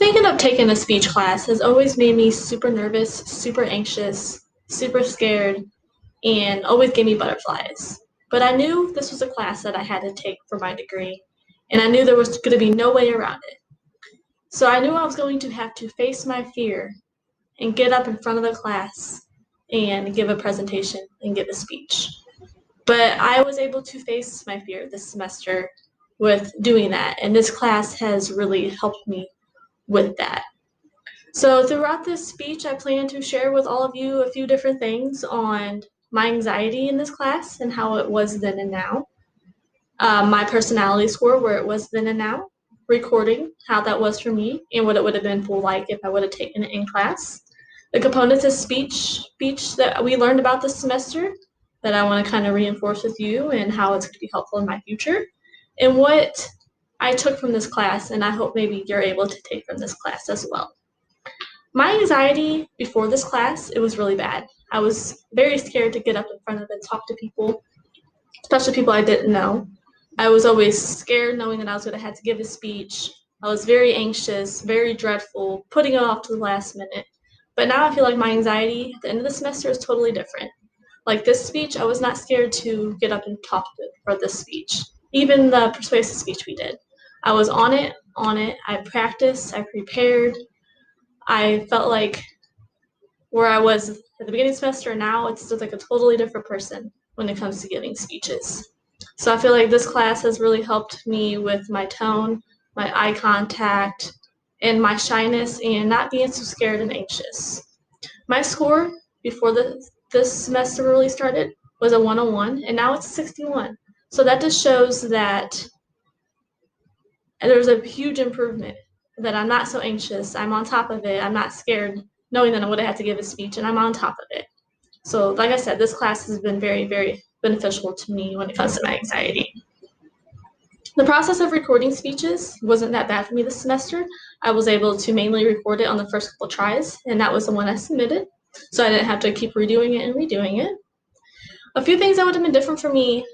Thinking of taking a speech class has always made me super nervous, super anxious, super scared, and always gave me butterflies. But I knew this was a class that I had to take for my degree, and I knew there was going to be no way around it. So I knew I was going to have to face my fear and get up in front of the class and give a presentation and give a speech. But I was able to face my fear this semester with doing that, and this class has really helped me with that. So throughout this speech, I plan to share with all of you a few different things on my anxiety in this class and how it was then and now, my personality score, where it was then and now, recording, how that was for me, and what it would have been for like if I would have taken it in class, the components of speech that we learned about this semester that I want to kind of reinforce with you and how it's going to be helpful in my future, and what I took from this class, and I hope maybe you're able to take from this class as well. My anxiety before this class, it was really bad. I was very scared to get up in front of and talk to people, especially people I didn't know. I was always scared knowing that I was going to have to give a speech. I was very anxious, very dreadful, putting it off to the last minute. But now I feel like my anxiety at the end of the semester is totally different. Like this speech, I was not scared to get up and talk for this speech. Even the persuasive speech we did. I was on it. I practiced, I prepared. I felt like where I was at the beginning of the semester, now it's just like a totally different person when it comes to giving speeches. So I feel like this class has really helped me with my tone, my eye contact, and my shyness and not being so scared and anxious. My score before this semester really started was a 101, and now it's 61. So that just shows that there's a huge improvement, that I'm not so anxious, I'm on top of it, I'm not scared knowing that I would have had to give a speech, and I'm on top of it. So like I said, this class has been very, very beneficial to me when it comes to my anxiety. The process of recording speeches wasn't that bad for me this semester. I was able to mainly record it on the first couple tries, and that was the one I submitted. So I didn't have to keep redoing it and redoing it. A few things that would have been different for me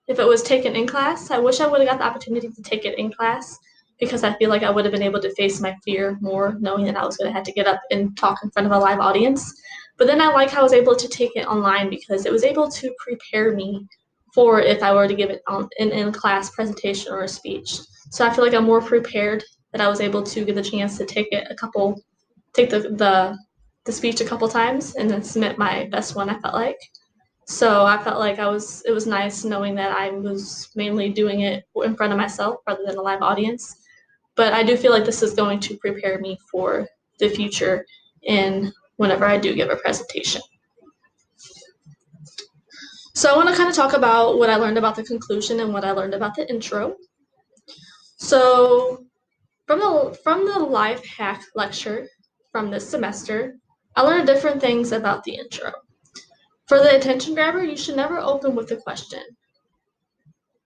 if it was taken in class. I wish I would have got the opportunity to take it in class because I feel like I would have been able to face my fear more knowing that I was going to have to get up and talk in front of a live audience. But then I like how I was able to take it online because it was able to prepare me for if I were to give it in a class presentation or a speech. So I feel like I'm more prepared that I was able to get the chance to take the speech a couple times and then submit my best one, I felt like. So I felt like it was nice knowing that I was mainly doing it in front of myself rather than a live audience. But I do feel like this is going to prepare me for the future in whenever I do give a presentation. So I want to kind of talk about what I learned about the conclusion and what I learned about the intro. So from the life hack lecture from this semester, I learned different things about the intro. For the attention grabber, you should never open with a question.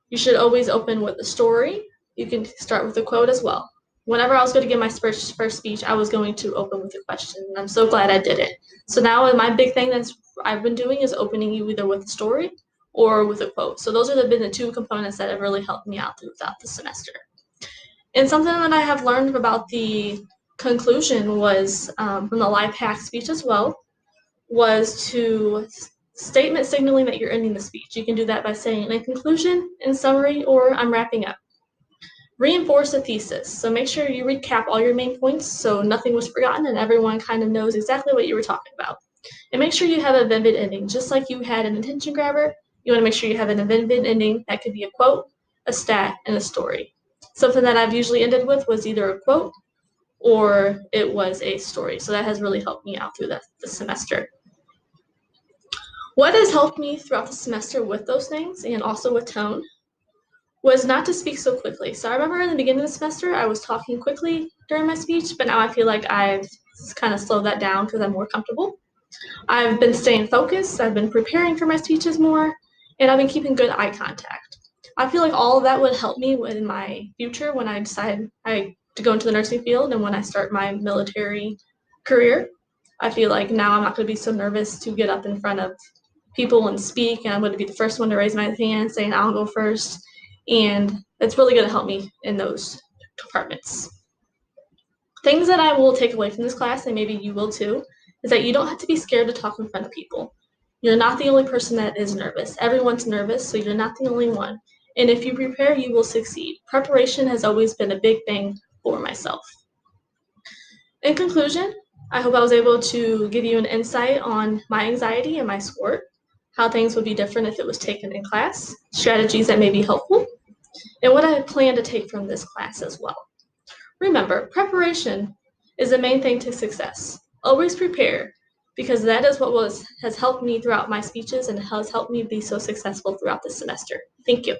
You should always open with a story. You can start with a quote as well. Whenever I was going to give my first speech, I was going to open with a question, and I'm so glad I did it. So now my big thing that I've been doing is opening you either with a story or with a quote. So those have been the two components that have really helped me out throughout the semester. And something that I have learned about the conclusion was from the life hack speech as well, was to statement signaling that you're ending the speech. You can do that by saying in conclusion, in summary, or I'm wrapping up. Reinforce the thesis. So make sure you recap all your main points so nothing was forgotten and everyone kind of knows exactly what you were talking about. And make sure you have a vivid ending. Just like you had an attention grabber, you want to make sure you have an vivid ending. That could be a quote, a stat, and a story. Something that I've usually ended with was either a quote or it was a story. So that has really helped me out through the semester. What has helped me throughout the semester with those things and also with tone was not to speak so quickly. So I remember in the beginning of the semester, I was talking quickly during my speech, but now I feel like I've kind of slowed that down because I'm more comfortable. I've been staying focused, I've been preparing for my speeches more, and I've been keeping good eye contact. I feel like all of that would help me in my future when I decide to go into the nursing field and when I start my military career. I feel like now I'm not going to be so nervous to get up in front of people and speak, and I'm going to be the first one to raise my hand saying I'll go first. And it's really going to help me in those departments. Things that I will take away from this class, and maybe you will too, is that you don't have to be scared to talk in front of people. You're not the only person that is nervous. Everyone's nervous, so you're not the only one. And if you prepare, you will succeed. Preparation has always been a big thing for myself. In conclusion, I hope I was able to give you an insight on my anxiety and my sport, how things would be different if it was taken in class, strategies that may be helpful, and what I plan to take from this class as well. Remember, preparation is the main thing to success. Always prepare, because that is what has helped me throughout my speeches and has helped me be so successful throughout this semester. Thank you.